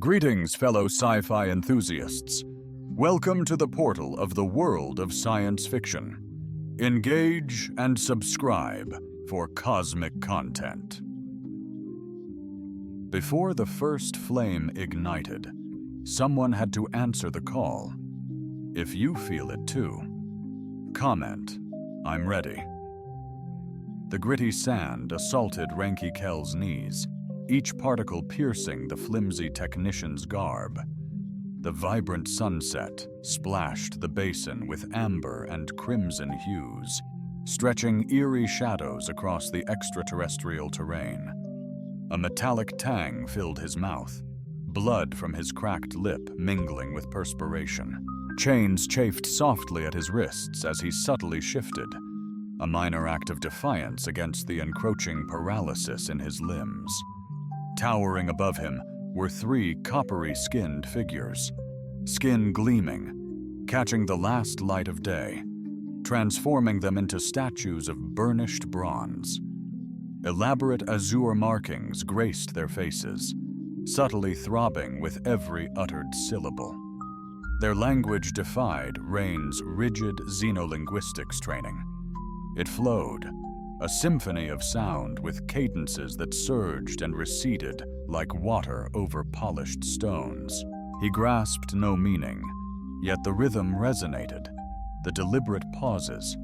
Greetings, fellow sci-fi enthusiasts. Welcome to the portal of the world of science fiction. Engage and subscribe for cosmic content. Before the first flame ignited, someone had to answer the call. If you feel it too, comment, "I'm ready." The gritty sand assaulted Renki Kell's knees, each particle piercing the flimsy technician's garb. The vibrant sunset splashed the basin with amber and crimson hues, stretching eerie shadows across the extraterrestrial terrain. A metallic tang filled his mouth, blood from his cracked lip mingling with perspiration. Chains chafed softly at his wrists as he subtly shifted, a minor act of defiance against the encroaching paralysis in his limbs. Towering above him were three coppery-skinned figures, skin gleaming, catching the last light of day, transforming them into statues of burnished bronze. Elaborate azure markings graced their faces, subtly throbbing with every uttered syllable. Their language defied Rain's rigid xenolinguistics training. It flowed, a symphony of sound with cadences that surged and receded like water over polished stones. He grasped no meaning, yet the rhythm resonated, the deliberate pauses,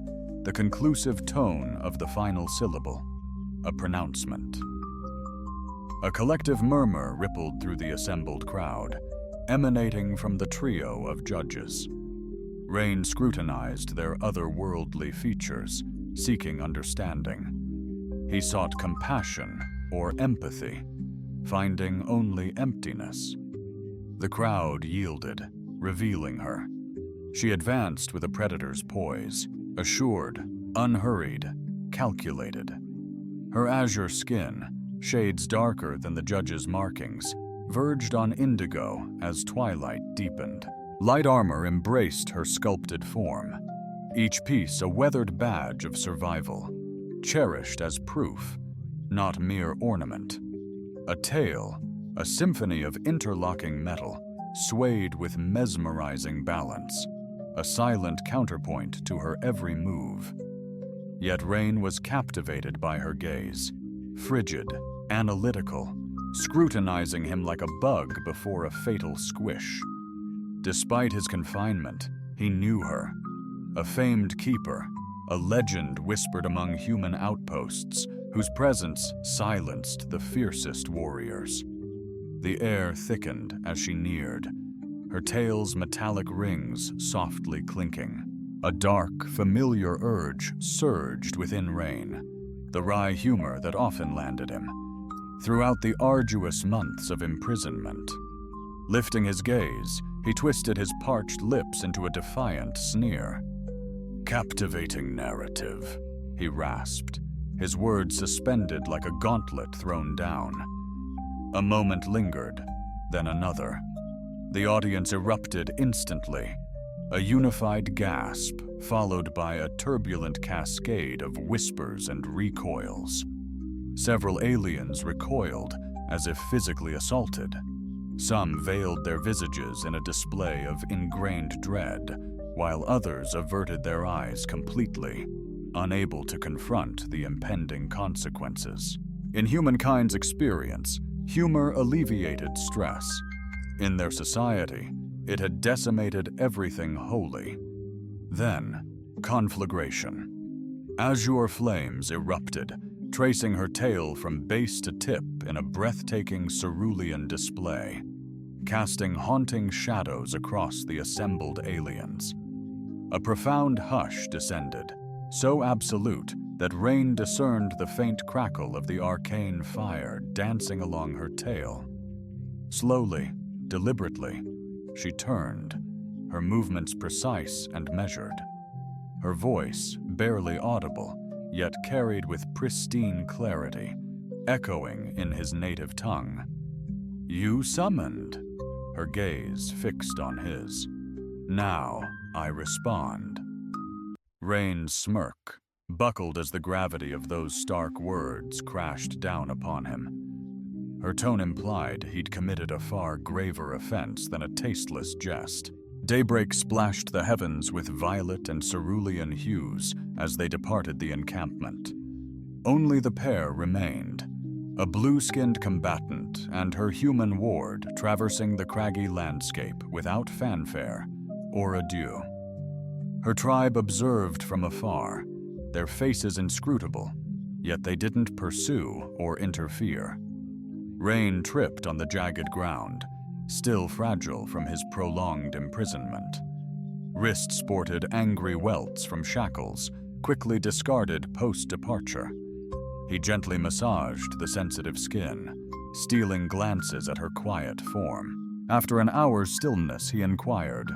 the conclusive tone of the final syllable, a pronouncement. A collective murmur rippled through the assembled crowd, emanating from the trio of judges. Rain scrutinized their otherworldly features, seeking understanding. He sought compassion or empathy, finding only emptiness. The crowd yielded, revealing her. She advanced with a predator's poise, assured, unhurried, calculated. Her azure skin, shades darker than the judge's markings, verged on indigo as twilight deepened. Light armor embraced her sculpted form, each piece a weathered badge of survival, cherished as proof, not mere ornament. A tail, a symphony of interlocking metal, swayed with mesmerizing balance, a silent counterpoint to her every move. Yet Rain was captivated by her gaze, frigid, analytical, scrutinizing him like a bug before a fatal squish. Despite his confinement, he knew her. A famed keeper, a legend whispered among human outposts, whose presence silenced the fiercest warriors. The air thickened as she neared, her tail's metallic rings softly clinking. A dark, familiar urge surged within Rain, the wry humor that often landed him throughout the arduous months of imprisonment. Lifting his gaze, he twisted his parched lips into a defiant sneer. "Captivating narrative," he rasped, his words suspended like a gauntlet thrown down. A moment lingered, then another. The audience erupted instantly, a unified gasp followed by a turbulent cascade of whispers and recoils. Several aliens recoiled as if physically assaulted. Some veiled their visages in a display of ingrained dread, while others averted their eyes completely, unable to confront the impending consequences. In humankind's experience, humor alleviated stress. In their society, it had decimated everything holy. Then, conflagration. Azure flames erupted, tracing her tail from base to tip in a breathtaking cerulean display, casting haunting shadows across the assembled aliens. A profound hush descended, so absolute that Rain discerned the faint crackle of the arcane fire dancing along her tail. Slowly, deliberately, she turned, her movements precise and measured. Her voice, barely audible, yet carried with pristine clarity, echoing in his native tongue. "You summoned," her gaze fixed on his. "Now I respond." Rain's smirk buckled as the gravity of those stark words crashed down upon him. Her tone implied he'd committed a far graver offense than a tasteless jest. Daybreak splashed the heavens with violet and cerulean hues as they departed the encampment. Only the pair remained, a blue-skinned combatant and her human ward traversing the craggy landscape without fanfare or adieu. Her tribe observed from afar, their faces inscrutable, yet they didn't pursue or interfere. Rain tripped on the jagged ground, still fragile from his prolonged imprisonment. Wrists sported angry welts from shackles, quickly discarded post-departure. He gently massaged the sensitive skin, stealing glances at her quiet form. After an hour's stillness, he inquired,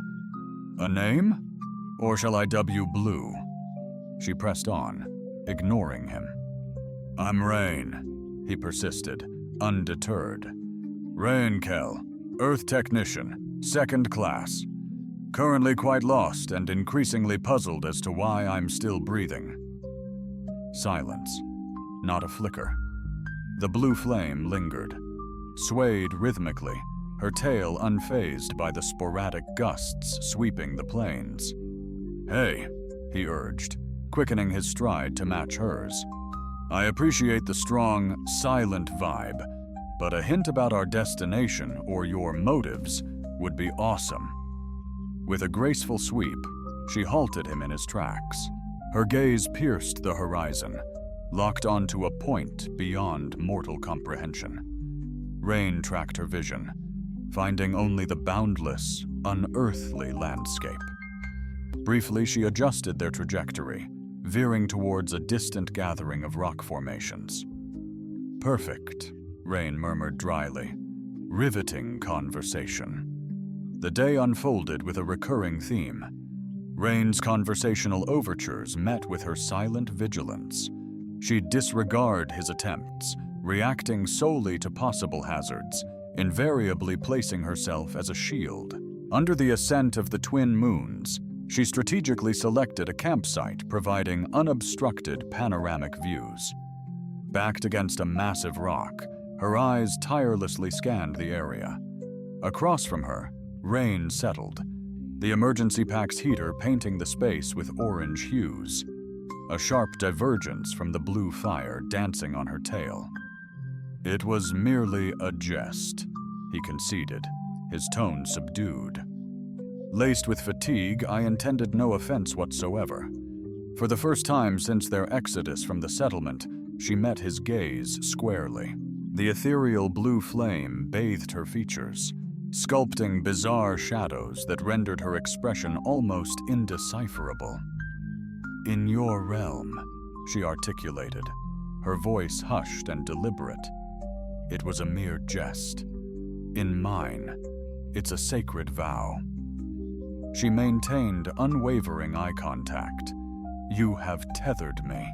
"A name? Or shall I dub you Blue?" She pressed on, ignoring him. "I'm Rain," he persisted, undeterred. "Rainkel, Earth Technician, 2nd class. Currently quite lost and increasingly puzzled as to why I'm still breathing." Silence. Not a flicker. The blue flame lingered, swayed rhythmically, her tail unfazed by the sporadic gusts sweeping the plains. "Hey," he urged, quickening his stride to match hers. "I appreciate the strong, silent vibe, but a hint about our destination or your motives would be awesome." With a graceful sweep, she halted him in his tracks. Her gaze pierced the horizon, locked onto a point beyond mortal comprehension. Rain tracked her vision, finding only the boundless, unearthly landscape. Briefly, she adjusted their trajectory, veering towards a distant gathering of rock formations. "Perfect," Rain murmured dryly. "Riveting conversation." The day unfolded with a recurring theme. Rain's conversational overtures met with her silent vigilance. She'd disregard his attempts, reacting solely to possible hazards, invariably placing herself as a shield. Under the ascent of the twin moons, she strategically selected a campsite providing unobstructed panoramic views. Backed against a massive rock, her eyes tirelessly scanned the area. Across from her, Rain settled, the emergency pack's heater painting the space with orange hues, a sharp divergence from the blue fire dancing on her tail. "It was merely a jest," he conceded, his tone subdued. Laced with fatigue, I intended no offense whatsoever. For the first time since their exodus from the settlement, she met his gaze squarely. The ethereal blue flame bathed her features, sculpting bizarre shadows that rendered her expression almost indecipherable. "In your realm," she articulated, her voice hushed and deliberate. "It was a mere jest. In mine, it's a sacred vow." She maintained unwavering eye contact. "You have tethered me.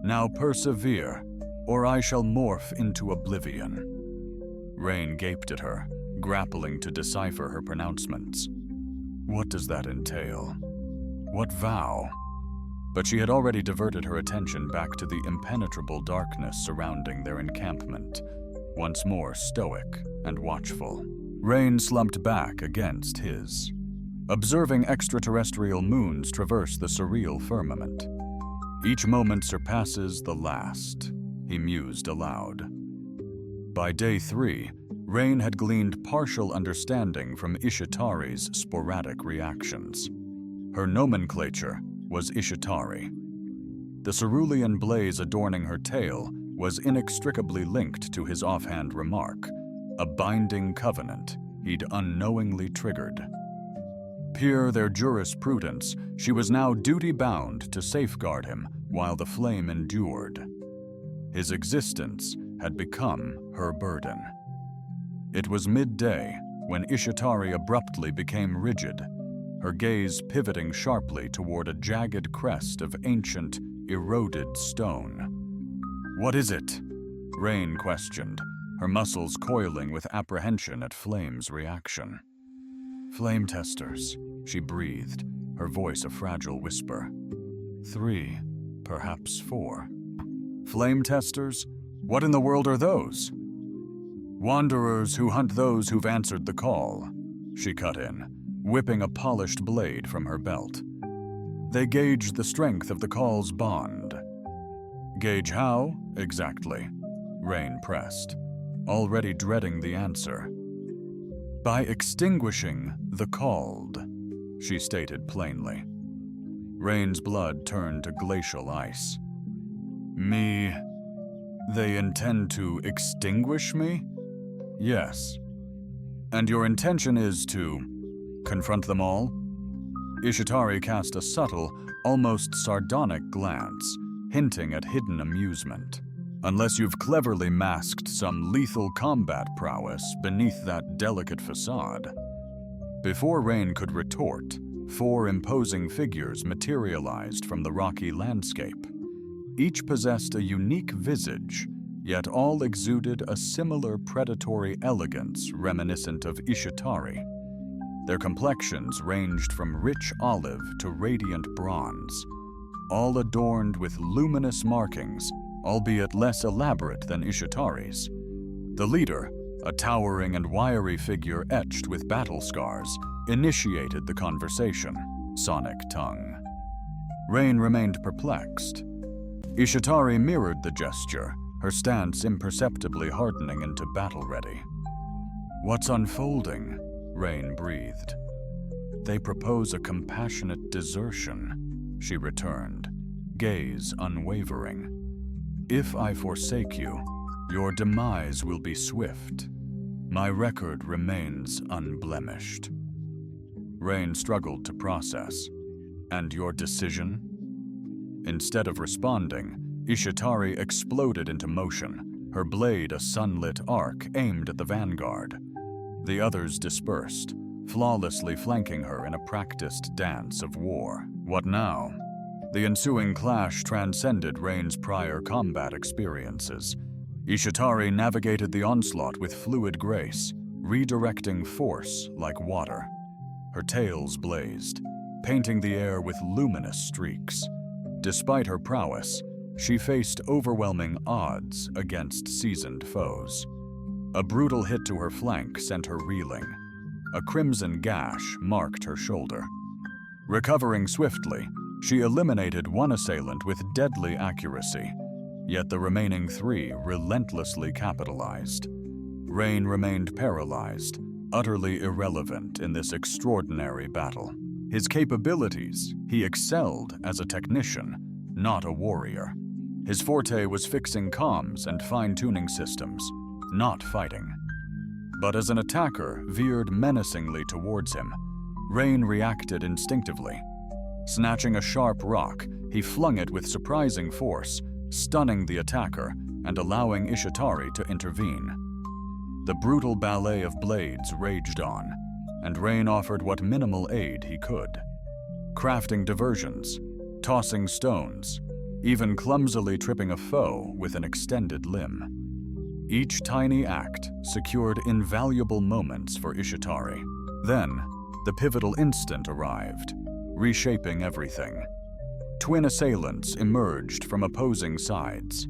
Now persevere, or I shall morph into oblivion." Rain gaped at her, grappling to decipher her pronouncements. What does that entail? What vow? But she had already diverted her attention back to the impenetrable darkness surrounding their encampment, once more stoic and watchful. Rain slumped back against his, observing extraterrestrial moons traverse the surreal firmament. "Each moment surpasses the last," he mused aloud. By day 3, Rain had gleaned partial understanding from Ishitari's sporadic reactions. Her nomenclature was Ishitari. The cerulean blaze adorning her tail was inextricably linked to his offhand remark, a binding covenant he'd unknowingly triggered. Peer their jurisprudence, she was now duty-bound to safeguard him while the flame endured. His existence had become her burden. It was midday when Ishitari abruptly became rigid, her gaze pivoting sharply toward a jagged crest of ancient, eroded stone. "What is it?" Rain questioned, her muscles coiling with apprehension at Flame's reaction. "Flame testers," she breathed, her voice a fragile whisper. 3, perhaps 4. "Flame testers? What in the world are those?" "Wanderers who hunt those who've answered the call," she cut in, whipping a polished blade from her belt. "They gauge the strength of the call's bond." "Gauge how, exactly?" Rain pressed, already dreading the answer. "By extinguishing the called," she stated plainly. Rain's blood turned to glacial ice. "Me? They intend to extinguish me?" "Yes. And your intention is to confront them all?" Ishitari cast a subtle, almost sardonic glance, hinting at hidden amusement. "Unless you've cleverly masked some lethal combat prowess beneath that delicate facade." Before Rain could retort, 4 imposing figures materialized from the rocky landscape. Each possessed a unique visage, yet all exuded a similar predatory elegance reminiscent of Ishitari. Their complexions ranged from rich olive to radiant bronze, all adorned with luminous markings, albeit less elaborate than Ishitari's. The leader, a towering and wiry figure etched with battle scars, initiated the conversation, sonic tongue. Rain remained perplexed. Ishitari mirrored the gesture, her stance imperceptibly hardening into battle-ready. "What's unfolding?" Rain breathed. "They propose a compassionate desertion," she returned, gaze unwavering. "If I forsake you, your demise will be swift. My record remains unblemished." Rain struggled to process. "And your decision?" Instead of responding, Ishitari exploded into motion, her blade a sunlit arc aimed at the vanguard. The others dispersed, flawlessly flanking her in a practiced dance of war. What now? The ensuing clash transcended Rain's prior combat experiences. Ishitari navigated the onslaught with fluid grace, redirecting force like water. Her tails blazed, painting the air with luminous streaks. Despite her prowess, she faced overwhelming odds against seasoned foes. A brutal hit to her flank sent her reeling. A crimson gash marked her shoulder. Recovering swiftly, she eliminated one assailant with deadly accuracy, yet the remaining 3 relentlessly capitalized. Rain remained paralyzed, utterly irrelevant in this extraordinary battle. His capabilities, he excelled as a technician, not a warrior. His forte was fixing comms and fine-tuning systems, not fighting. But as an attacker veered menacingly towards him, Rain reacted instinctively. Snatching a sharp rock, he flung it with surprising force, stunning the attacker and allowing Ishitari to intervene. The brutal ballet of blades raged on, and Rain offered what minimal aid he could. Crafting diversions, tossing stones, even clumsily tripping a foe with an extended limb. Each tiny act secured invaluable moments for Ishitari. Then, the pivotal instant arrived, reshaping everything. Twin assailants emerged from opposing sides.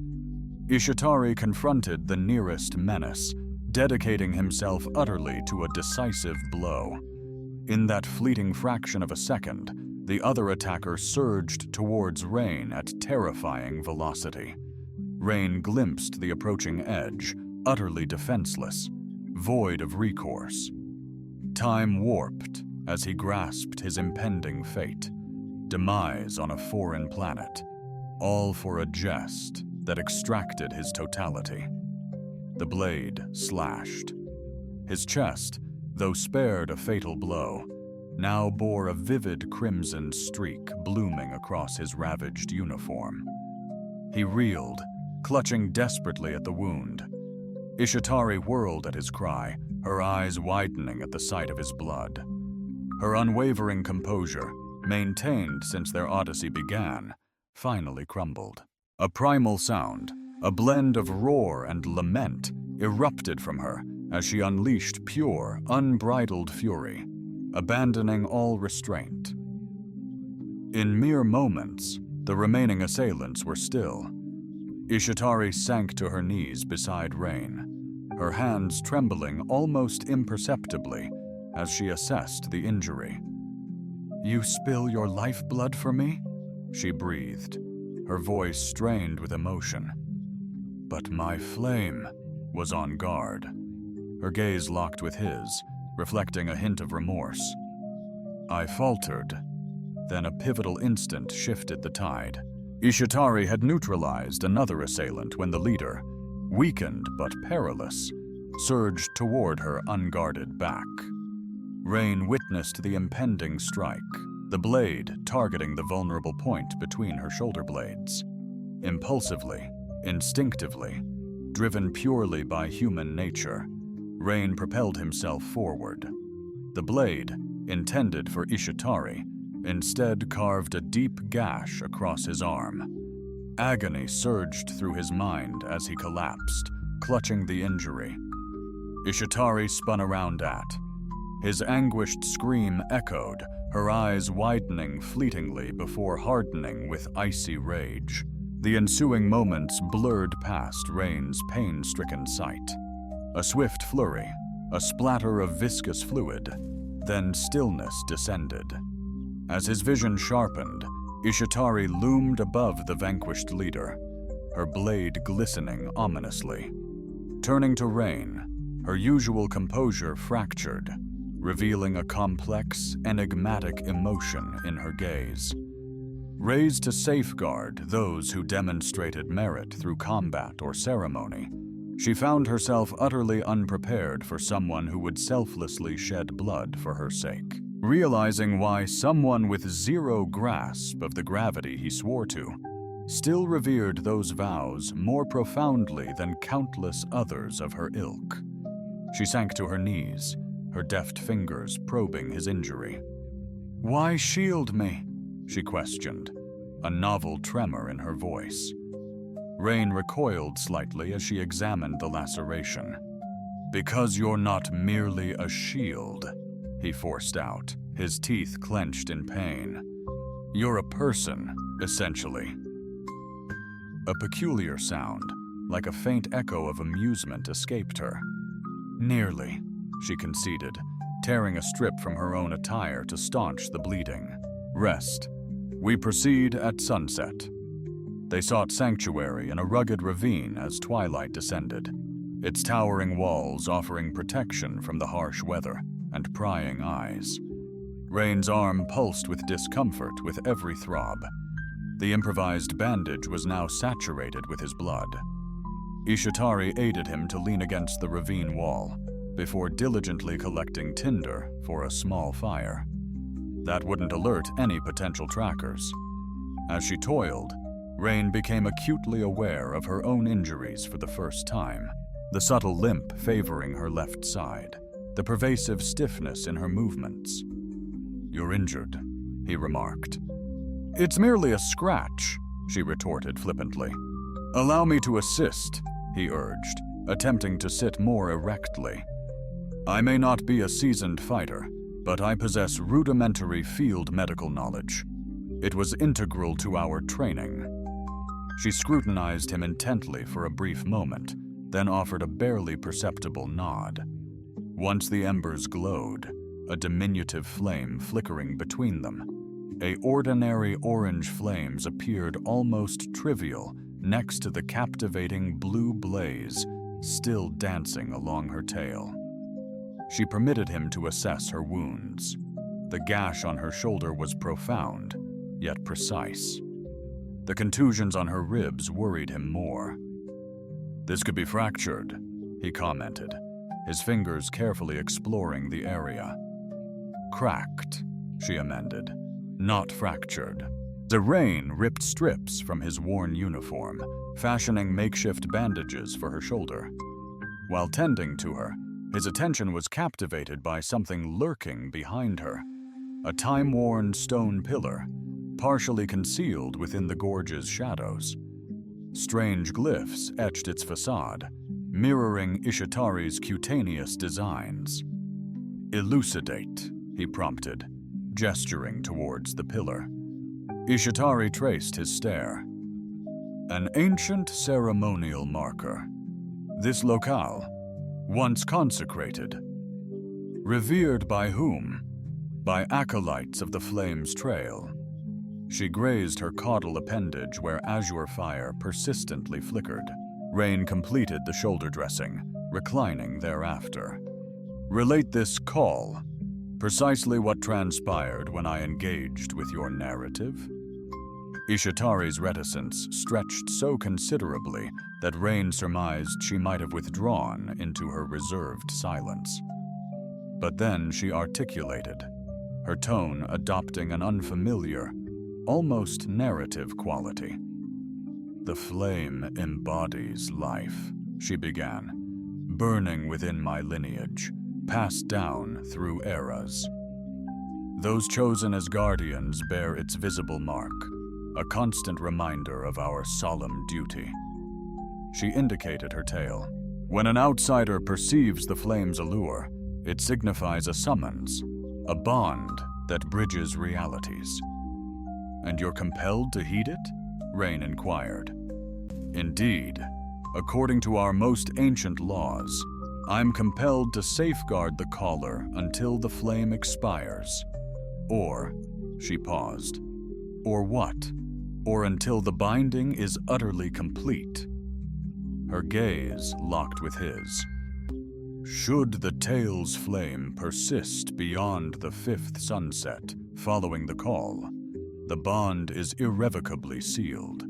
Ishitari confronted the nearest menace, dedicating himself utterly to a decisive blow. In that fleeting fraction of a second, the other attacker surged towards Rain at terrifying velocity. Rain glimpsed the approaching edge, utterly defenseless, void of recourse. Time warped as he grasped his impending fate, demise on a foreign planet, all for a jest that extracted his totality. The blade slashed. His chest, though spared a fatal blow, now bore a vivid crimson streak blooming across his ravaged uniform. He reeled, clutching desperately at the wound. Ishitari whirled at his cry, her eyes widening at the sight of his blood. Her unwavering composure, maintained since their odyssey began, finally crumbled. A primal sound, a blend of roar and lament, erupted from her as she unleashed pure, unbridled fury, abandoning all restraint. In mere moments, the remaining assailants were still. Ishitari sank to her knees beside Rain. her hands trembling almost imperceptibly as she assessed the injury. "You spill your lifeblood for me?" she breathed, her voice strained with emotion. But my flame was on guard. Her gaze locked with his, reflecting a hint of remorse. I faltered. Then a pivotal instant shifted the tide. Ishitari had neutralized another assailant when the leader, weakened but perilous, surged toward her unguarded back. Rain witnessed the impending strike, the blade targeting the vulnerable point between her shoulder blades. Impulsively, instinctively, driven purely by human nature, Rain propelled himself forward. The blade, intended for Ishitari, instead carved a deep gash across his arm. Agony surged through his mind as he collapsed, clutching the injury. Ishitari spun around his anguished scream echoed, her eyes widening fleetingly before hardening with icy rage. The ensuing moments blurred past Rain's pain-stricken sight. A swift flurry, a splatter of viscous fluid, then stillness descended. As his vision sharpened, Ishitari loomed above the vanquished leader, her blade glistening ominously. Turning to Rain, her usual composure fractured, revealing a complex, enigmatic emotion in her gaze. Raised to safeguard those who demonstrated merit through combat or ceremony, she found herself utterly unprepared for someone who would selflessly shed blood for her sake. Realizing why someone with zero grasp of the gravity he swore to still revered those vows more profoundly than countless others of her ilk. She sank to her knees, her deft fingers probing his injury. "Why shield me?" she questioned, a novel tremor in her voice. Rain recoiled slightly as she examined the laceration. "Because you're not merely a shield," he forced out, his teeth clenched in pain. "You're a person, essentially." A peculiar sound, like a faint echo of amusement, escaped her. "Nearly," she conceded, tearing a strip from her own attire to staunch the bleeding. "Rest. We proceed at sunset." They sought sanctuary in a rugged ravine as twilight descended, its towering walls offering protection from the harsh weather and prying eyes. Rain's arm pulsed with discomfort with every throb. The improvised bandage was now saturated with his blood. Ishitari aided him to lean against the ravine wall, before diligently collecting tinder for a small fire. That wouldn't alert any potential trackers. As she toiled, Rain became acutely aware of her own injuries for the first time, the subtle limp favoring her left side, the pervasive stiffness in her movements. "You're injured," he remarked. "It's merely a scratch," she retorted flippantly. "Allow me to assist," he urged, attempting to sit more erectly. "I may not be a seasoned fighter, but I possess rudimentary field medical knowledge. It was integral to our training." She scrutinized him intently for a brief moment, then offered a barely perceptible nod. Once the embers glowed, a diminutive flame flickering between them. Ordinary orange flames appeared almost trivial next to the captivating blue blaze still dancing along her tail. She permitted him to assess her wounds. The gash on her shoulder was profound, yet precise. The contusions on her ribs worried him more. "This could be fractured," he commented, his fingers carefully exploring the area. "Cracked," she amended, "not fractured." The Rain ripped strips from his worn uniform, fashioning makeshift bandages for her shoulder. While tending to her, his attention was captivated by something lurking behind her, a time-worn stone pillar, partially concealed within the gorge's shadows. Strange glyphs etched its facade, mirroring Ishitari's cutaneous designs. "Elucidate," he prompted, gesturing towards the pillar. Ishitari traced his stare. "An ancient ceremonial marker. This locale, Once consecrated. Revered by whom? By acolytes of the Flame's trail. She grazed her caudal appendage where azure fire persistently flickered. Rain completed the shoulder dressing, reclining thereafter. Relate this call. Precisely what transpired when I engaged with your narrative? Ishitari's reticence stretched so considerably that Rain surmised she might have withdrawn into her reserved silence. But then she articulated, her tone adopting an unfamiliar, almost narrative quality. The flame embodies life, she began, burning within my lineage, passed down through eras. Those chosen as guardians bear its visible mark, a constant reminder of our solemn duty. She indicated her tail. When an outsider perceives the flame's allure, it signifies a summons, a bond that bridges realities. And you're compelled to heed it? Rain inquired. Indeed, according to our most ancient laws, I'm compelled to safeguard the caller until the flame expires. Or, she paused, or what? Or until the binding is utterly complete. Her gaze locked with his. Should the tale's flame persist beyond the fifth sunset following the call, the bond is irrevocably sealed.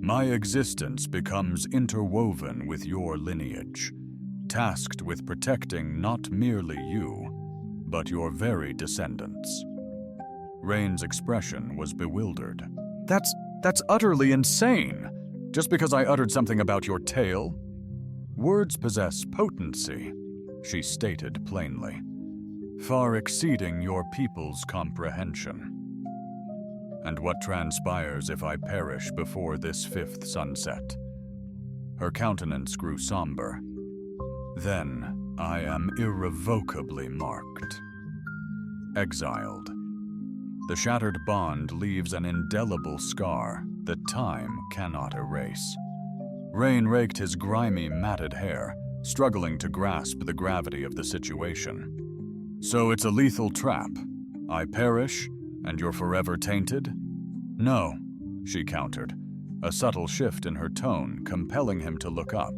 My existence becomes interwoven with your lineage, tasked with protecting not merely you, but your very descendants. Rain's expression was bewildered. That's utterly insane. Just because I uttered something about your tale? Words possess potency, she stated plainly, far exceeding your people's comprehension. And what transpires if I perish before this fifth sunset? Her countenance grew somber. Then I am irrevocably marked. Exiled. The shattered bond leaves an indelible scar that time cannot erase. Rain raked his grimy, matted hair, struggling to grasp the gravity of the situation. So it's a lethal trap. I perish, and you're forever tainted? No, she countered, a subtle shift in her tone compelling him to look up.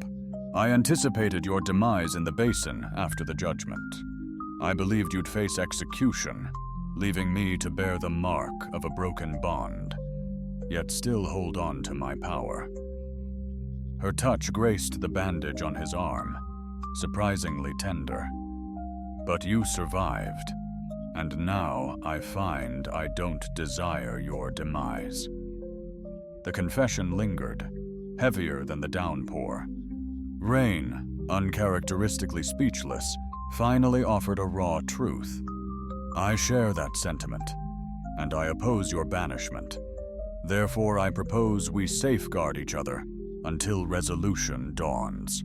I anticipated your demise in the basin after the judgment. I believed you'd face execution, leaving me to bear the mark of a broken bond, yet still hold on to my power. Her touch graced the bandage on his arm, surprisingly tender. But you survived, and now I find I don't desire your demise. The confession lingered, heavier than the downpour. Rain, uncharacteristically speechless, finally offered a raw truth. I share that sentiment, and I oppose your banishment. Therefore, I propose we safeguard each other until resolution dawns.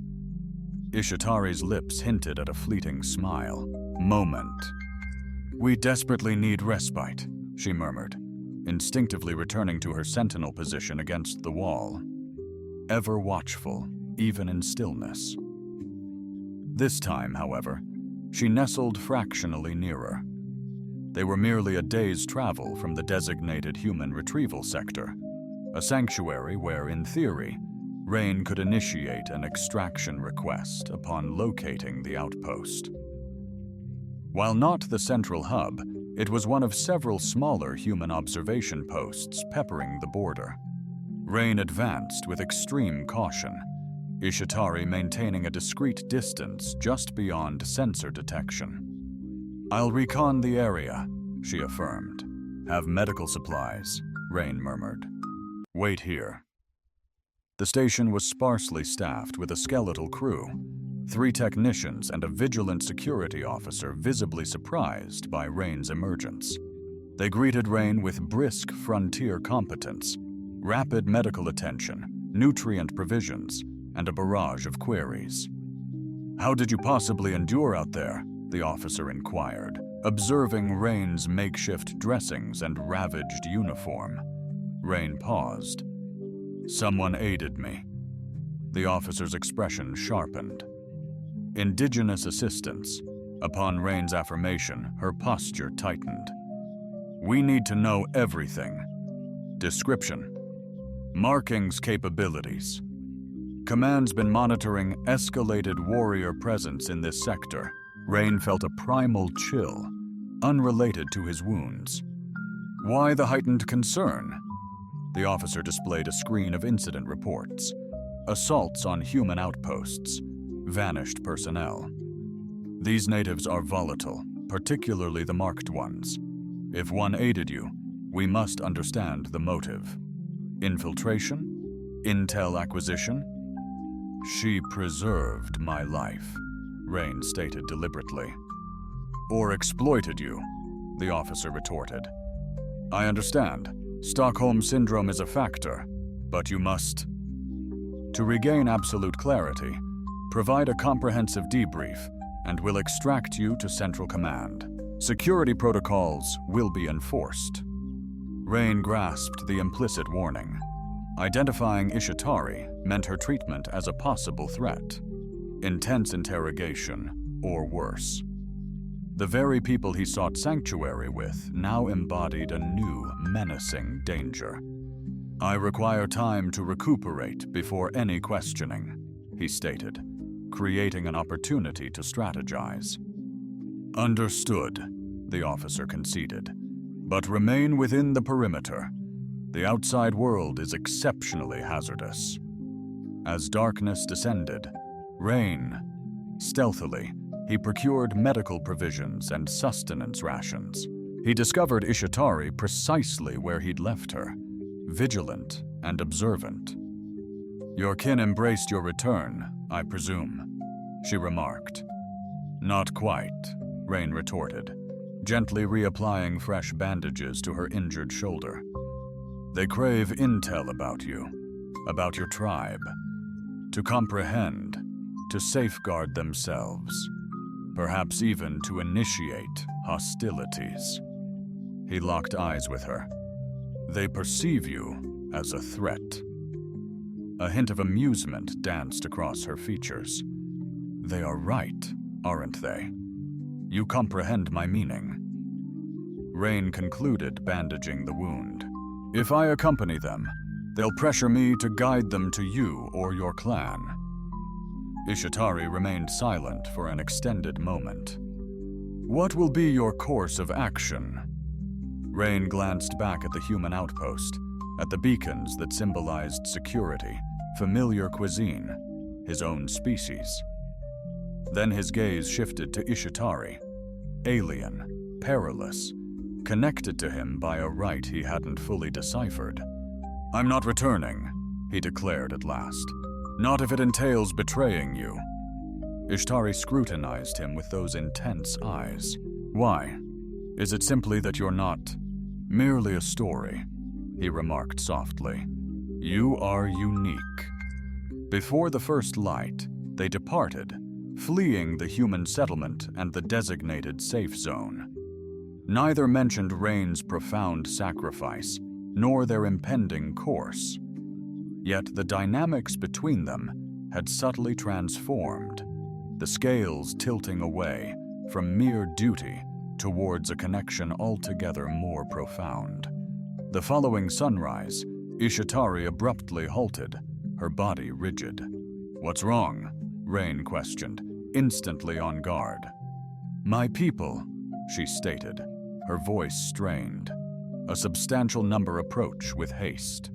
Ishitari's lips hinted at a fleeting smile. Moment. We desperately need respite, she murmured, instinctively returning to her sentinel position against the wall, ever watchful, even in stillness. This time, however, she nestled fractionally nearer. They were merely a day's travel from the designated human retrieval sector, a sanctuary where, in theory, Rain could initiate an extraction request upon locating the outpost. While not the central hub, it was one of several smaller human observation posts peppering the border. Rain advanced with extreme caution, Ishitari maintaining a discreet distance just beyond sensor detection. I'll recon the area, she affirmed. Have medical supplies, Rain murmured. Wait here. The station was sparsely staffed with a skeletal crew, 3 technicians and a vigilant security officer visibly surprised by Rain's emergence. They greeted Rain with brisk frontier competence, rapid medical attention, nutrient provisions, and a barrage of queries. How did you possibly endure out there? The officer inquired, observing Rain's makeshift dressings and ravaged uniform. Rain paused. Someone aided me. The officer's expression sharpened. Indigenous assistance. Upon Rain's affirmation, her posture tightened. We need to know everything. Description. Markings capabilities. Command's been monitoring escalated warrior presence in this sector. Rain felt a primal chill, unrelated to his wounds. Why the heightened concern? The officer displayed a screen of incident reports. Assaults on human outposts. Vanished personnel. These natives are volatile, particularly the marked ones. If one aided you, we must understand the motive. Infiltration? Intel acquisition? She preserved my life, Rain stated deliberately. Or exploited you, the officer retorted. I understand. Stockholm Syndrome is a factor, but you must... To regain absolute clarity, provide a comprehensive debrief, and we'll extract you to Central Command. Security protocols will be enforced. Rain grasped the implicit warning. Identifying Ishitari meant her treatment as a possible threat. Intense interrogation, or worse. The very people he sought sanctuary with now embodied a new, menacing danger. I require time to recuperate before any questioning, he stated, creating an opportunity to strategize. Understood, the officer conceded, but remain within the perimeter. The outside world is exceptionally hazardous. As darkness descended, Rain, stealthily, he procured medical provisions and sustenance rations. He discovered Ishitari precisely where he'd left her, vigilant and observant. Your kin embraced your return, I presume, she remarked. Not quite, Rain retorted, gently reapplying fresh bandages to her injured shoulder. They crave intel about you, about your tribe, to comprehend, to safeguard themselves, perhaps even to initiate hostilities. He locked eyes with her. They perceive you as a threat. A hint of amusement danced across her features. They are right, aren't they? You comprehend my meaning. Rain concluded, bandaging the wound. If I accompany them, they'll pressure me to guide them to you or your clan. Ishitari remained silent for an extended moment. What will be your course of action? Rain glanced back at the human outpost, at the beacons that symbolized security, familiar cuisine, his own species. Then his gaze shifted to Ishitari, alien, perilous, connected to him by a rite he hadn't fully deciphered. I'm not returning, he declared at last. Not if it entails betraying you. Ishitari scrutinized him with those intense eyes. Why? Is it simply that you're not merely a story? He remarked softly. You are unique. Before the first light, they departed, fleeing the human settlement and the designated safe zone. Neither mentioned Rain's profound sacrifice, nor their impending course. Yet the dynamics between them had subtly transformed, the scales tilting away from mere duty towards a connection altogether more profound. The following sunrise, Ishitari abruptly halted, her body rigid. What's wrong? Rain questioned, instantly on guard. My people, she stated, her voice strained. A substantial number approach with haste.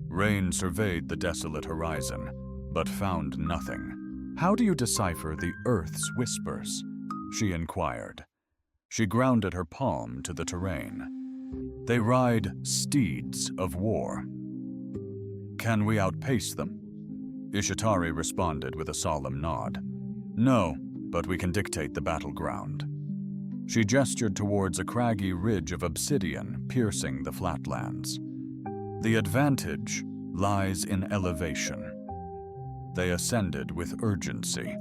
Rain surveyed the desolate horizon, but found nothing. How do you decipher the Earth's whispers? She inquired. She grounded her palm to the terrain. They ride steeds of war. Can we outpace them? Ishitari responded with a solemn nod. No, but we can dictate the battleground. She gestured towards a craggy ridge of obsidian piercing the flatlands. The advantage lies in elevation. They ascended with urgency,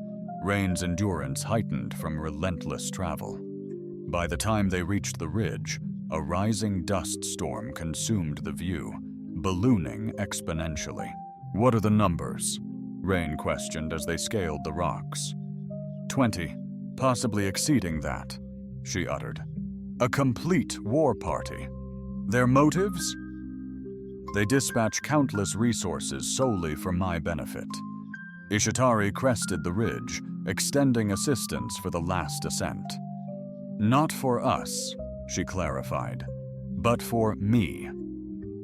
Rain's endurance heightened from relentless travel. By the time they reached the ridge, a rising dust storm consumed the view, ballooning exponentially. What are the numbers? Rain questioned as they scaled the rocks. 20, possibly exceeding that, she uttered. A complete war party. Their motives? They dispatch countless resources solely for my benefit. Ishitari crested the ridge, extending assistance for the last ascent. Not for us, she clarified, but for me.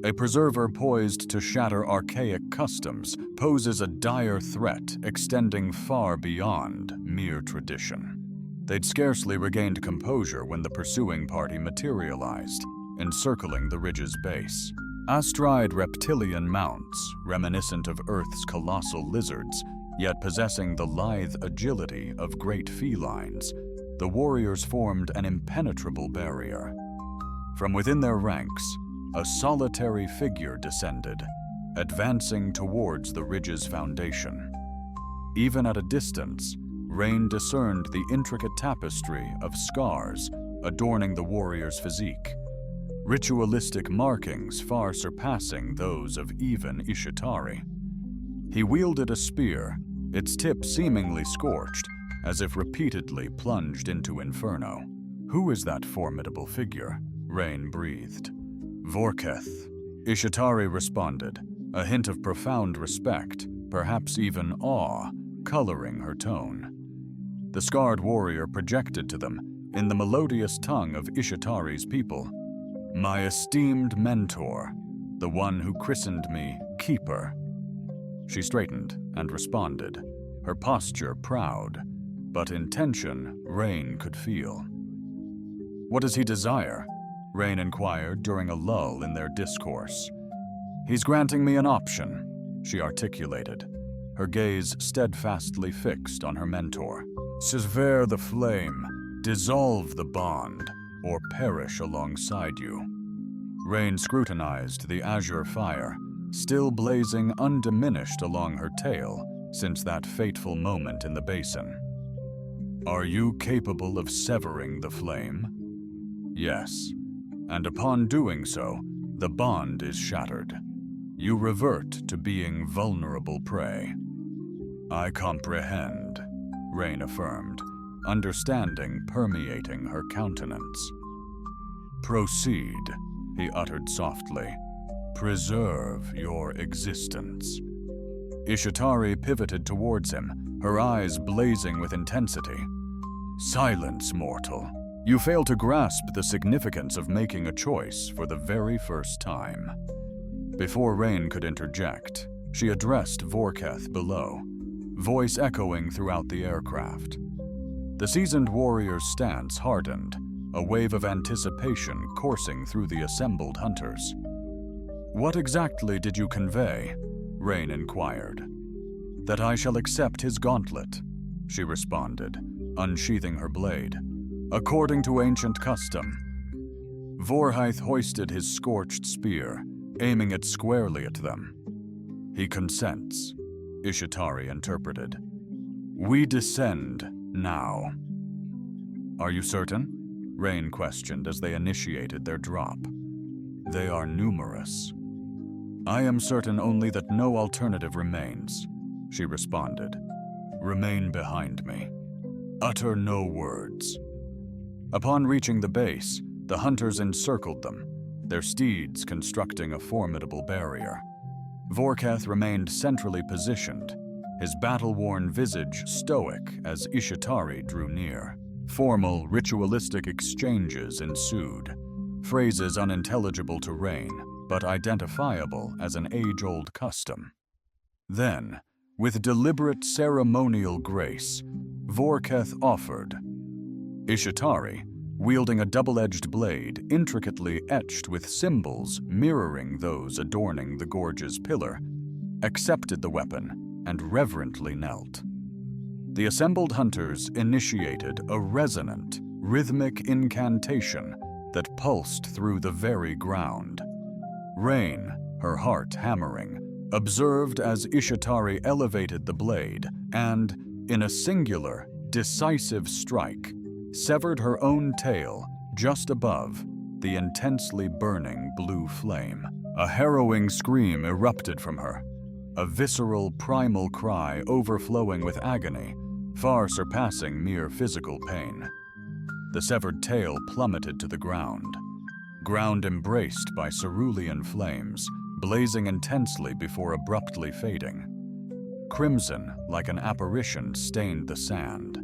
A preserver poised to shatter archaic customs poses a dire threat extending far beyond mere tradition. They'd scarcely regained composure when the pursuing party materialized, encircling the ridge's base. Astride reptilian mounts, reminiscent of Earth's colossal lizards, yet possessing the lithe agility of great felines, the warriors formed an impenetrable barrier. From within their ranks, a solitary figure descended, advancing towards the ridge's foundation. Even at a distance, Rain discerned the intricate tapestry of scars adorning the warrior's physique, ritualistic markings far surpassing those of even Ishitari. He wielded a spear, its tip seemingly scorched, as if repeatedly plunged into inferno. "Who is that formidable figure?" Rain breathed. "Vorketh," Ishitari responded, a hint of profound respect, perhaps even awe, coloring her tone. The scarred warrior projected to them, in the melodious tongue of Ishitari's people, "My esteemed mentor, the one who christened me Keeper." She straightened and responded, her posture proud, but intention Rain could feel. "What does he desire?" Rain inquired during a lull in their discourse. "He's granting me an option," she articulated, her gaze steadfastly fixed on her mentor. "Sever the flame, dissolve the bond, or perish alongside you." Rain scrutinized the azure fire, still blazing undiminished along her tail since that fateful moment in the basin. "Are you capable of severing the flame?" "Yes, and upon doing so, the bond is shattered. You revert to being vulnerable prey." "I comprehend," Rain affirmed, understanding permeating her countenance. "Proceed," he uttered softly. "Preserve your existence." Ishitari pivoted towards him, her eyes blazing with intensity. "Silence, mortal. You fail to grasp the significance of making a choice for the very first time." Before Rain could interject, she addressed Vorketh below, voice echoing throughout the aircraft. The seasoned warrior's stance hardened, a wave of anticipation coursing through the assembled hunters. "What exactly did you convey?" Rain inquired. "That I shall accept his gauntlet," she responded, unsheathing her blade. "According to ancient custom." Vorketh hoisted his scorched spear, aiming it squarely at them. "He consents," Ishitari interpreted. "We descend now." "Are you certain?" Rain questioned as they initiated their drop. "They are numerous." "I am certain only that no alternative remains," she responded. "Remain behind me. Utter no words." Upon reaching the base, the hunters encircled them, their steeds constructing a formidable barrier. Vorketh remained centrally positioned, his battle-worn visage stoic as Ishitari drew near. Formal, ritualistic exchanges ensued, phrases unintelligible to Rain, but identifiable as an age-old custom. Then, with deliberate ceremonial grace, Vorketh offered. Ishitari, wielding a double-edged blade intricately etched with symbols mirroring those adorning the gorge's pillar, accepted the weapon and reverently knelt. The assembled hunters initiated a resonant, rhythmic incantation that pulsed through the very ground. Rain, her heart hammering, observed as Ishitari elevated the blade and, in a singular, decisive strike, severed her own tail just above the intensely burning blue flame. A harrowing scream erupted from her, a visceral, primal cry overflowing with agony far surpassing mere physical pain. The severed tail plummeted to the ground embraced by cerulean flames, blazing intensely before abruptly fading. Crimson, like an apparition, stained the sand.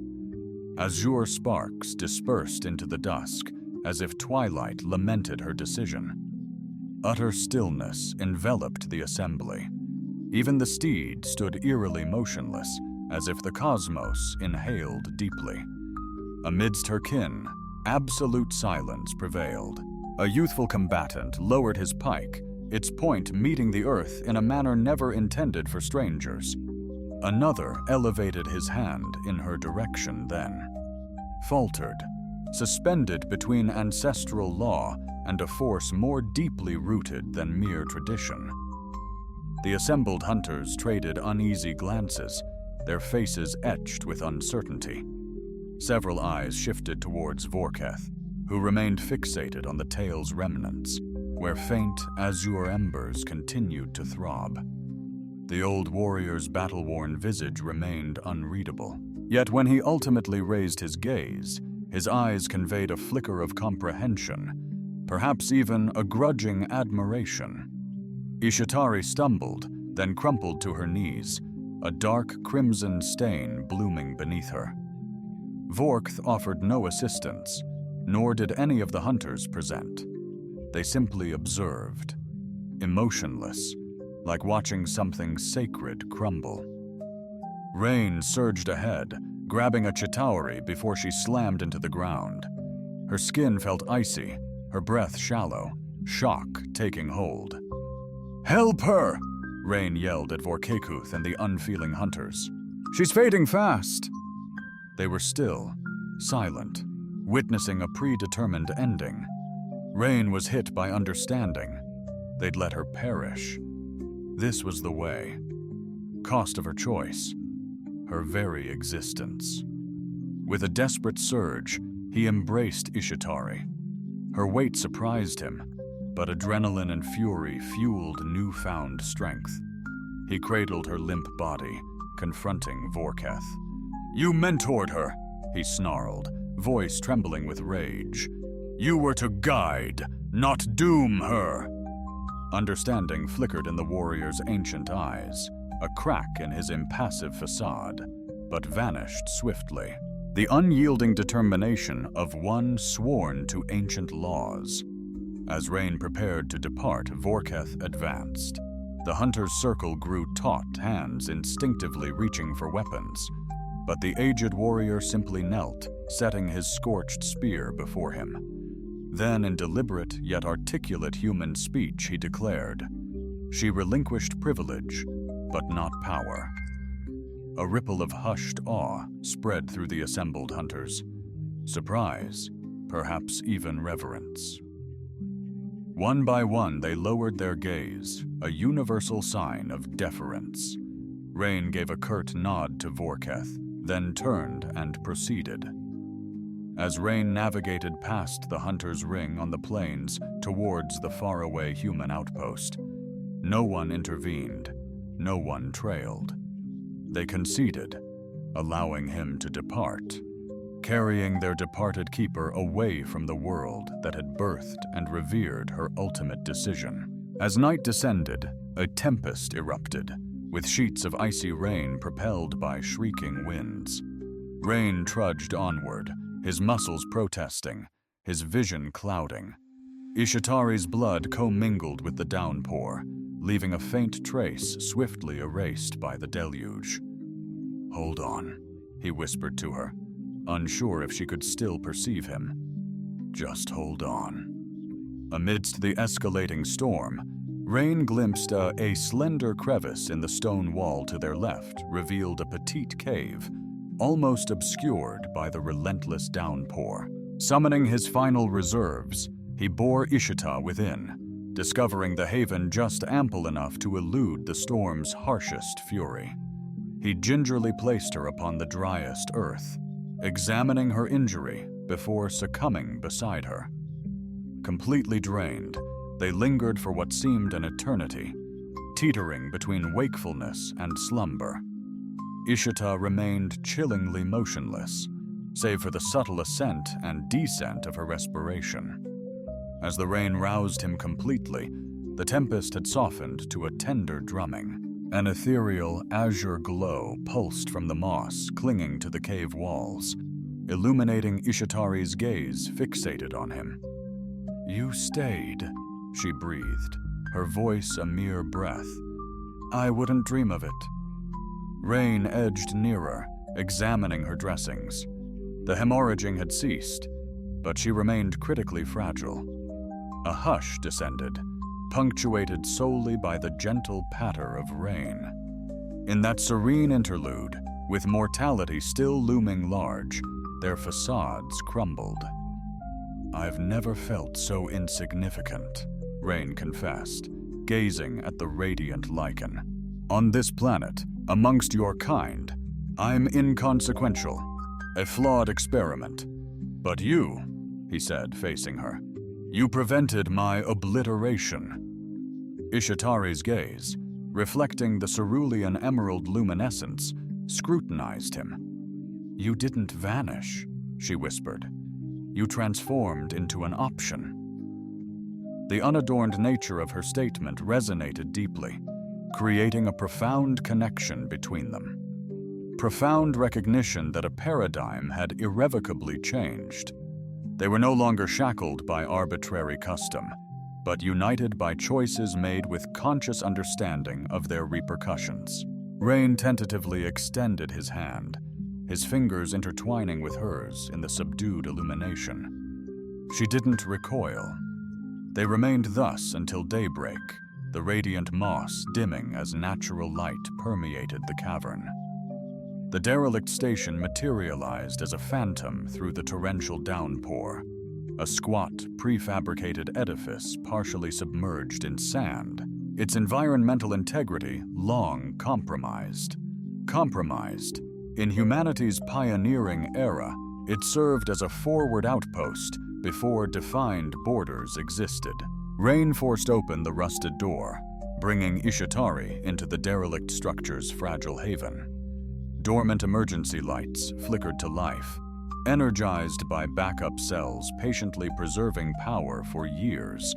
Azure sparks dispersed into the dusk, as if twilight lamented her decision. Utter stillness enveloped the assembly. Even the steed stood eerily motionless, as if the cosmos inhaled deeply. Amidst her kin, absolute silence prevailed. A youthful combatant lowered his pike, its point meeting the earth in a manner never intended for strangers. Another elevated his hand in her direction then. Faltered, suspended between ancestral law and a force more deeply rooted than mere tradition. The assembled hunters traded uneasy glances, their faces etched with uncertainty. Several eyes shifted towards Vorketh, who remained fixated on the tail's remnants, where faint azure embers continued to throb. The old warrior's battle-worn visage remained unreadable. Yet when he ultimately raised his gaze, his eyes conveyed a flicker of comprehension, perhaps even a grudging admiration. Ishitari stumbled, then crumpled to her knees, a dark crimson stain blooming beneath her. Vorkth offered no assistance, nor did any of the hunters present. They simply observed, emotionless, like watching something sacred crumble. Rain surged ahead, grabbing a Chitauri before she slammed into the ground. Her skin felt icy, her breath shallow, shock taking hold. "Help her!" Rain yelled at Vorkekuth and the unfeeling hunters. "She's fading fast!" They were still, silent, witnessing a predetermined ending. Rain was hit by understanding. They'd let her perish. This was the way. Cost of her choice. Her very existence. With a desperate surge, he embraced Ishitari. Her weight surprised him, but adrenaline and fury fueled newfound strength. He cradled her limp body, confronting Vorketh. "You mentored her," he snarled, voice trembling with rage. "You were to guide, not doom her." Understanding flickered in the warrior's ancient eyes, a crack in his impassive facade, but vanished swiftly. The unyielding determination of one sworn to ancient laws. As Rain prepared to depart, Vorketh advanced. The hunter's circle grew taut, hands instinctively reaching for weapons. But the aged warrior simply knelt, setting his scorched spear before him. Then, in deliberate yet articulate human speech, he declared, "She relinquished privilege, but not power." A ripple of hushed awe spread through the assembled hunters. Surprise, perhaps even reverence. One by one, they lowered their gaze, a universal sign of deference. Rain gave a curt nod to Vorketh, then turned and proceeded. As Rain navigated past the hunter's ring on the plains towards the faraway human outpost, no one intervened, no one trailed. They conceded, allowing him to depart, carrying their departed keeper away from the world that had birthed and revered her ultimate decision. As night descended, a tempest erupted, with sheets of icy rain propelled by shrieking winds. Rain trudged onward, his muscles protesting, his vision clouding. Ishitari's blood commingled with the downpour, leaving a faint trace swiftly erased by the deluge. "Hold on," he whispered to her, unsure if she could still perceive him. "Just hold on." Amidst the escalating storm, Rain glimpsed a slender crevice in the stone wall to their left revealed a petite cave, almost obscured by the relentless downpour. Summoning his final reserves, he bore Ishita within, discovering the haven just ample enough to elude the storm's harshest fury. He gingerly placed her upon the driest earth, examining her injury before succumbing beside her. Completely drained, they lingered for what seemed an eternity, teetering between wakefulness and slumber. Ishita remained chillingly motionless, save for the subtle ascent and descent of her respiration. As the rain roused him completely, the tempest had softened to a tender drumming. An ethereal, azure glow pulsed from the moss clinging to the cave walls, illuminating Ishitari's gaze fixated on him. "You stayed," she breathed, her voice a mere breath. "I wouldn't dream of it." Rain edged nearer, examining her dressings. The hemorrhaging had ceased, but she remained critically fragile. A hush descended, punctuated solely by the gentle patter of rain. In that serene interlude, with mortality still looming large, their facades crumbled. "I've never felt so insignificant," Rain confessed, gazing at the radiant lichen. "On this planet, amongst your kind, I'm inconsequential, a flawed experiment. But you," he said, facing her, "you prevented my obliteration." Ishitari's gaze, reflecting the cerulean emerald luminescence, scrutinized him. "You didn't vanish," she whispered. "You transformed into an option." The unadorned nature of her statement resonated deeply, creating a profound connection between them. Profound recognition that a paradigm had irrevocably changed. They were no longer shackled by arbitrary custom, but united by choices made with conscious understanding of their repercussions. Rain tentatively extended his hand, his fingers intertwining with hers in the subdued illumination. She didn't recoil. They remained thus until daybreak, the radiant moss dimming as natural light permeated the cavern. The derelict station materialized as a phantom through the torrential downpour, a squat, prefabricated edifice partially submerged in sand, its environmental integrity long compromised. Compromised. In humanity's pioneering era, it served as a forward outpost before defined borders existed. Rain forced open the rusted door, bringing Ishitari into the derelict structure's fragile haven. Dormant emergency lights flickered to life, energized by backup cells patiently preserving power for years,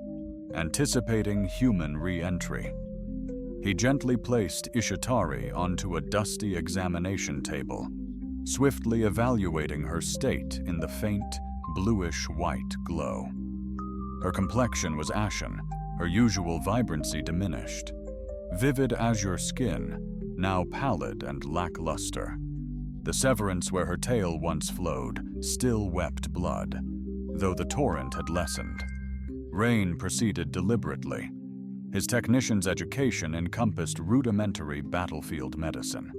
anticipating human re-entry. He gently placed Ishitari onto a dusty examination table, swiftly evaluating her state in the faint, bluish-white glow. Her complexion was ashen, her usual vibrancy diminished. Vivid azure skin, now pallid and lackluster. The severance where her tail once flowed still wept blood, though the torrent had lessened. Rain proceeded deliberately. His technician's education encompassed rudimentary battlefield medicine.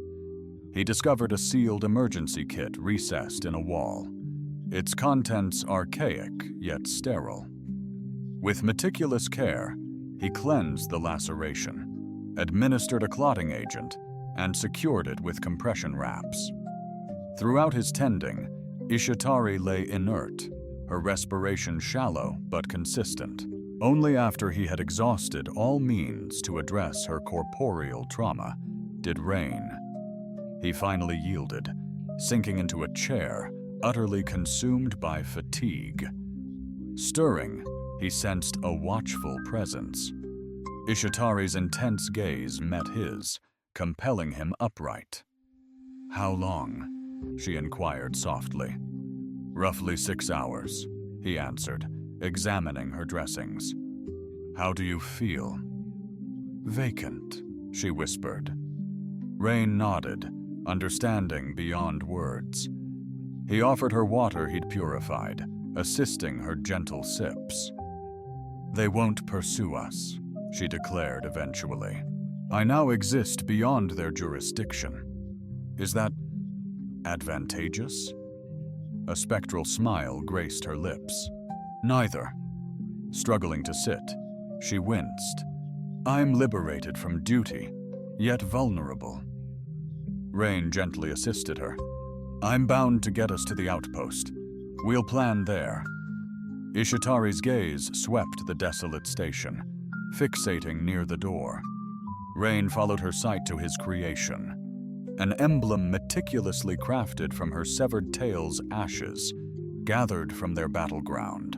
He discovered a sealed emergency kit recessed in a wall, its contents archaic yet sterile. With meticulous care, he cleansed the laceration, administered a clotting agent, and secured it with compression wraps. Throughout his tending, Ishitari lay inert, her respiration shallow but consistent. Only after he had exhausted all means to address her corporeal trauma did Rain. He finally yielded, sinking into a chair, utterly consumed by fatigue. Stirring, he sensed a watchful presence. Ishitari's intense gaze met his, compelling him upright. "How long?" she inquired softly. "Roughly 6 hours," he answered, examining her dressings. "How do you feel?" "Vacant," she whispered. Rain nodded, understanding beyond words. He offered her water he'd purified, assisting her gentle sips. "They won't pursue us," she declared eventually. "I now exist beyond their jurisdiction. Is that advantageous?" A spectral smile graced her lips. "Neither." Struggling to sit, she winced. "I'm liberated from duty, yet vulnerable." Rain gently assisted her. "I'm bound to get us to the outpost. We'll plan there." Ishitari's gaze swept the desolate station, fixating near the door. Rain followed her sight to his creation. an emblem meticulously crafted from her severed tail's ashes, gathered from their battleground.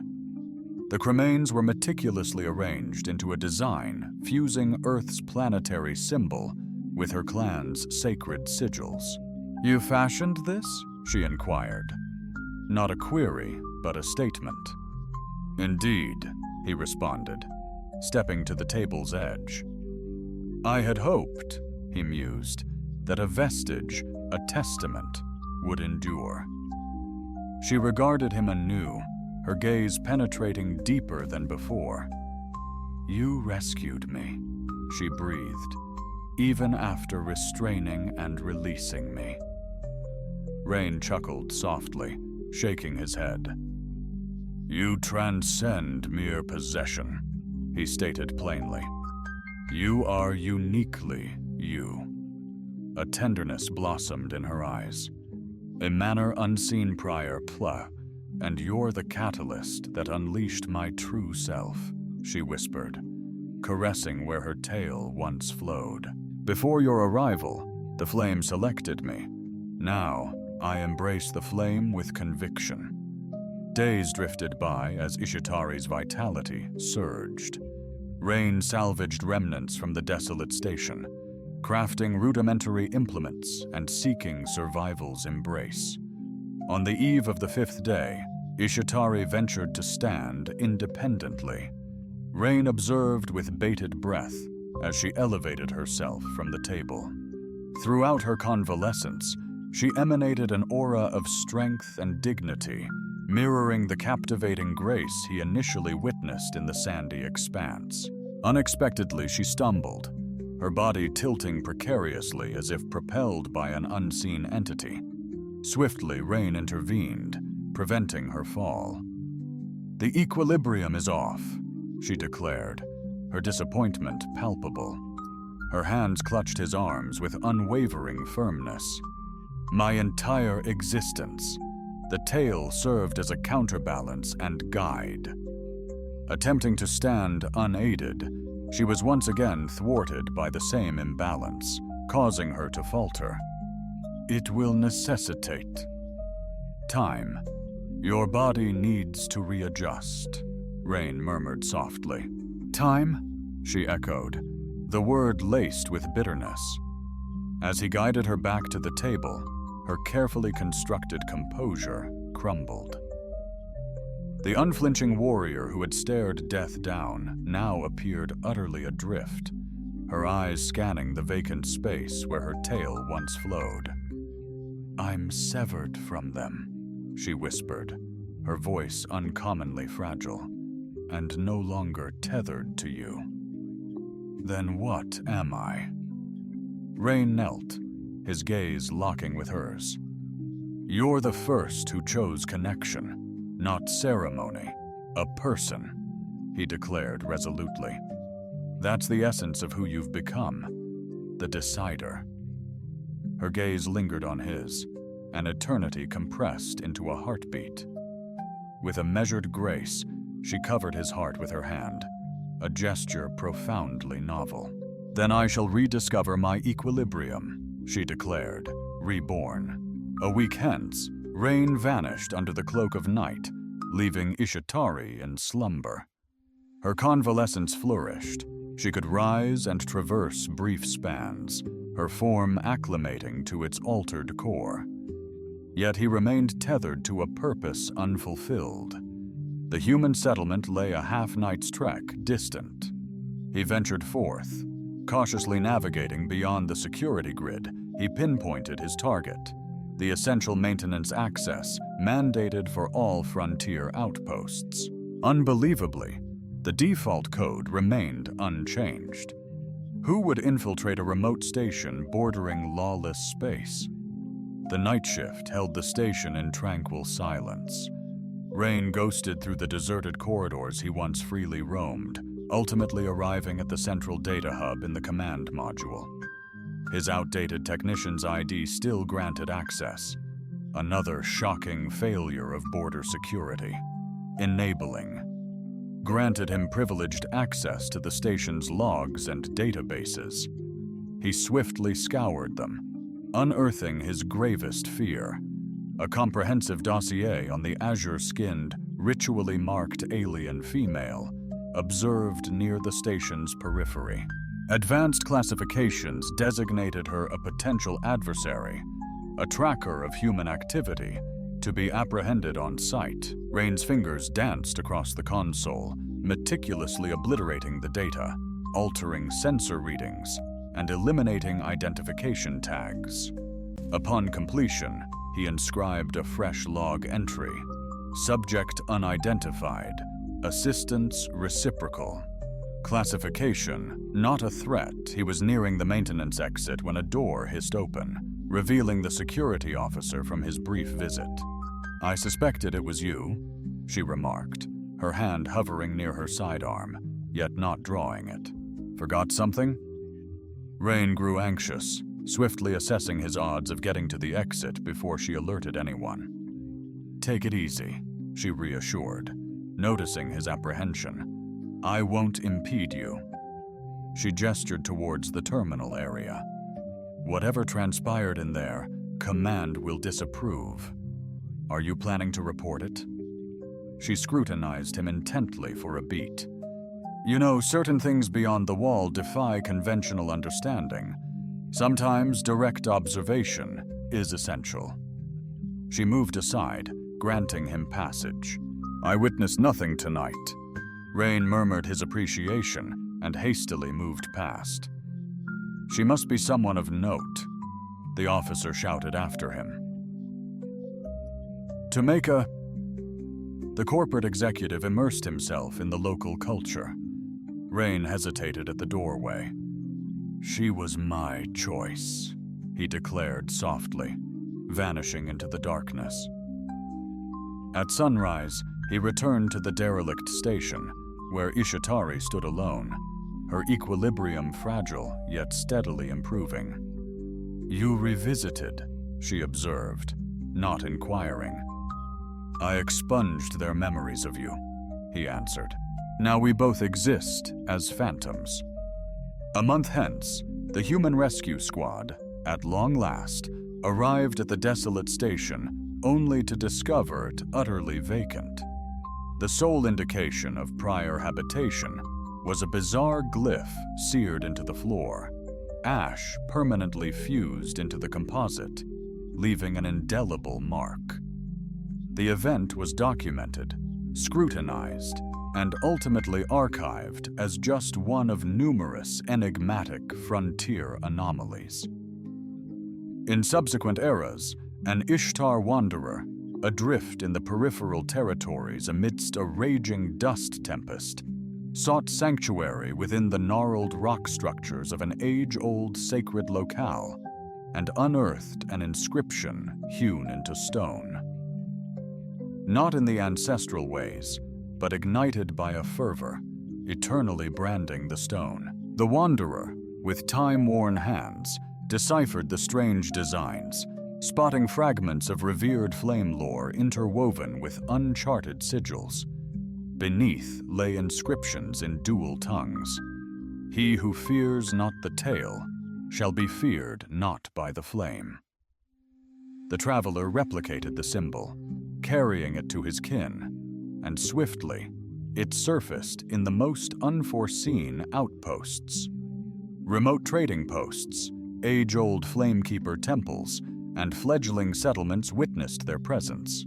The cremains were meticulously arranged into a design fusing Earth's planetary symbol with her clan's sacred sigils. "You fashioned this?" she inquired. Not a query, but a statement. "Indeed," he responded, stepping to the table's edge. "I had hoped," he mused, "that a vestige, a testament, would endure." She regarded him anew, her gaze penetrating deeper than before. "You rescued me," she breathed, "even after restraining and releasing me." Rain chuckled softly, shaking his head. "You transcend mere possession," he stated plainly. "You are uniquely you." A tenderness blossomed in her eyes. "A manner unseen prior, and you're the catalyst that unleashed my true self," she whispered, caressing where her tail once flowed. "Before your arrival, the flame selected me. Now, I embrace the flame with conviction." Days drifted by as Ishitari's vitality surged. Rain salvaged remnants from the desolate station, crafting rudimentary implements and seeking survival's embrace. On the eve of the 5th day, Ishitari ventured to stand independently. Rain observed with bated breath as she elevated herself from the table. Throughout her convalescence, she emanated an aura of strength and dignity, mirroring the captivating grace he initially witnessed in the sandy expanse. Unexpectedly, she stumbled, her body tilting precariously as if propelled by an unseen entity. Swiftly, Rain intervened, preventing her fall. "The equilibrium is off," she declared, her disappointment palpable. Her hands clutched his arms with unwavering firmness. "My entire existence." The tail served as a counterbalance and guide. Attempting to stand unaided, she was once again thwarted by the same imbalance, causing her to falter. "It will necessitate time. Your body needs to readjust," Rain murmured softly. "Time?" she echoed, the word laced with bitterness. As he guided her back to the table, her carefully constructed composure crumbled. The unflinching warrior who had stared death down now appeared utterly adrift, her eyes scanning the vacant space where her tail once flowed. "I'm severed from them," she whispered, her voice uncommonly fragile, "and no longer tethered to you." "Then what am I?" Rain knelt, his gaze locking with hers. "You're the first who chose connection, not ceremony, a person," he declared resolutely. "That's the essence of who you've become, the decider." Her gaze lingered on his, an eternity compressed into a heartbeat. With a measured grace, she covered his heart with her hand, a gesture profoundly novel. "Then I shall rediscover my equilibrium," she declared, reborn. A week hence, Rain vanished under the cloak of night, leaving Ishitari in slumber. Her convalescence flourished. She could rise and traverse brief spans, her form acclimating to its altered core. Yet he remained tethered to a purpose unfulfilled. The human settlement lay a half-night's trek distant. He ventured forth. Cautiously navigating beyond the security grid, he pinpointed his target, the essential maintenance access mandated for all frontier outposts. Unbelievably, the default code remained unchanged. Who would infiltrate a remote station bordering lawless space? The night shift held the station in tranquil silence. Rain ghosted through the deserted corridors he once freely roamed, ultimately arriving at the central data hub in the command module. His outdated technician's ID still granted access. Another shocking failure of border security. Enabling. Granted him privileged access to the station's logs and databases. He swiftly scoured them, unearthing his gravest fear, a comprehensive dossier on the azure-skinned, ritually marked alien female observed near the station's periphery. Advanced classifications designated her a potential adversary, a tracker of human activity to be apprehended on sight. Rain's fingers danced across the console, meticulously obliterating the data, altering sensor readings, and eliminating identification tags. Upon completion, he inscribed a fresh log entry: subject unidentified, assistance reciprocal. Classification, not a threat. He was nearing the maintenance exit when a door hissed open, revealing the security officer from his brief visit. "I suspected it was you," she remarked, her hand hovering near her sidearm, yet not drawing it. "Forgot something?" Rain grew anxious, swiftly assessing his odds of getting to the exit before she alerted anyone. "Take it easy," she reassured, noticing his apprehension. "I won't impede you." She gestured towards the terminal area. "Whatever transpired in there, Command will disapprove. Are you planning to report it?" She scrutinized him intently for a beat. "You know, certain things beyond the wall defy conventional understanding. Sometimes direct observation is essential." She moved aside, granting him passage. "I witnessed nothing tonight." Rain murmured his appreciation and hastily moved past. "She must be someone of note," the officer shouted after him. The corporate executive immersed himself in the local culture. Rain hesitated at the doorway. "She was my choice," he declared softly, vanishing into the darkness. At sunrise, he returned to the derelict station, where Ishitari stood alone, her equilibrium fragile yet steadily improving. "You revisited," she observed, not inquiring. "I expunged their memories of you," he answered. "Now we both exist as phantoms." A month hence, the human rescue squad, at long last, arrived at the desolate station only to discover it utterly vacant. The sole indication of prior habitation was a bizarre glyph seared into the floor, ash permanently fused into the composite, leaving an indelible mark. The event was documented, scrutinized, and ultimately archived as just one of numerous enigmatic frontier anomalies. In subsequent eras, an Ishtar wanderer, adrift in the peripheral territories amidst a raging dust tempest, sought sanctuary within the gnarled rock structures of an age-old sacred locale and unearthed an inscription hewn into stone. Not in the ancestral ways, but ignited by a fervor, eternally branding the stone. The wanderer, with time-worn hands, deciphered the strange designs, spotting fragments of revered flame lore interwoven with uncharted sigils. Beneath lay inscriptions in dual tongues. "He who fears not the tale shall be feared not by the flame." The traveler replicated the symbol, carrying it to his kin, and swiftly, it surfaced in the most unforeseen outposts. Remote trading posts, age-old flamekeeper temples, and fledgling settlements witnessed their presence.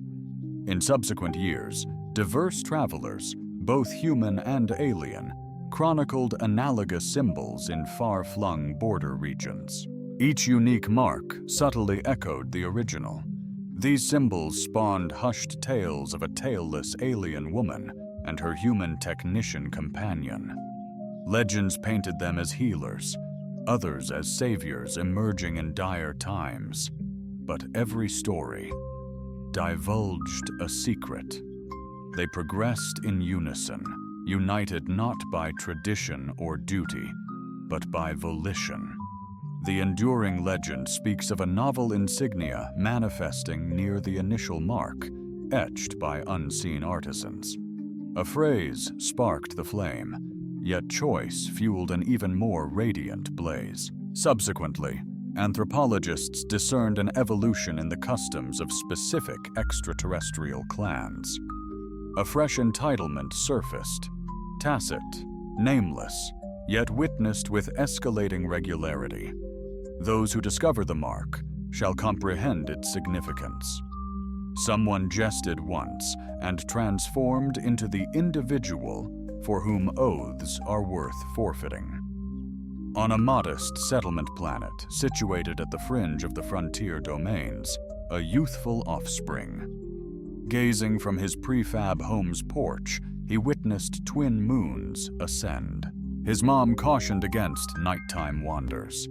In subsequent years, diverse travelers, both human and alien, chronicled analogous symbols in far-flung border regions. Each unique mark subtly echoed the original. These symbols spawned hushed tales of a tailless alien woman and her human technician companion. Legends painted them as healers, others as saviors emerging in dire times. But every story divulged a secret. They progressed in unison, united not by tradition or duty, but by volition. The enduring legend speaks of a novel insignia manifesting near the initial mark, etched by unseen artisans. A phrase sparked the flame, yet choice fueled an even more radiant blaze. Subsequently, Anthropologists discerned an evolution in the customs of specific extraterrestrial clans. A fresh entitlement surfaced, tacit, nameless, yet witnessed with escalating regularity. Those who discover the mark shall comprehend its significance. Someone jested once and transformed into the individual for whom oaths are worth forfeiting. On a modest settlement planet situated at the fringe of the frontier domains, a youthful offspring. Gazing from his prefab home's porch, he witnessed twin moons ascend. His mom cautioned against nighttime wanders.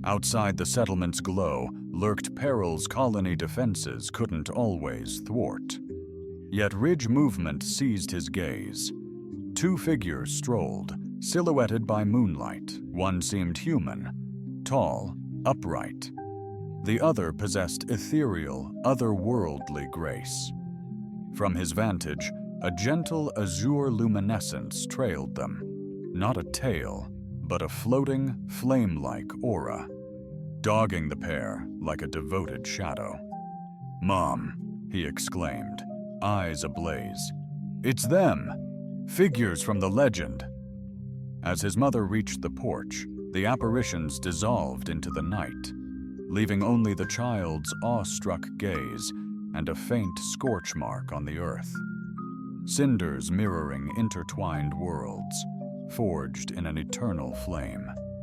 Outside the settlement's glow lurked perils colony defenses couldn't always thwart. Yet ridge movement seized his gaze. Two figures strolled, silhouetted by moonlight. One seemed human, tall, upright. The other possessed ethereal, otherworldly grace. From his vantage, a gentle azure luminescence trailed them. Not a tail, but a floating, flame-like aura, dogging the pair like a devoted shadow. "Mom," he exclaimed, eyes ablaze. "It's them! Figures from the legend!" As his mother reached the porch, the apparitions dissolved into the night, leaving only the child's awestruck gaze and a faint scorch mark on the earth. Cinders mirroring intertwined worlds, forged in an eternal flame.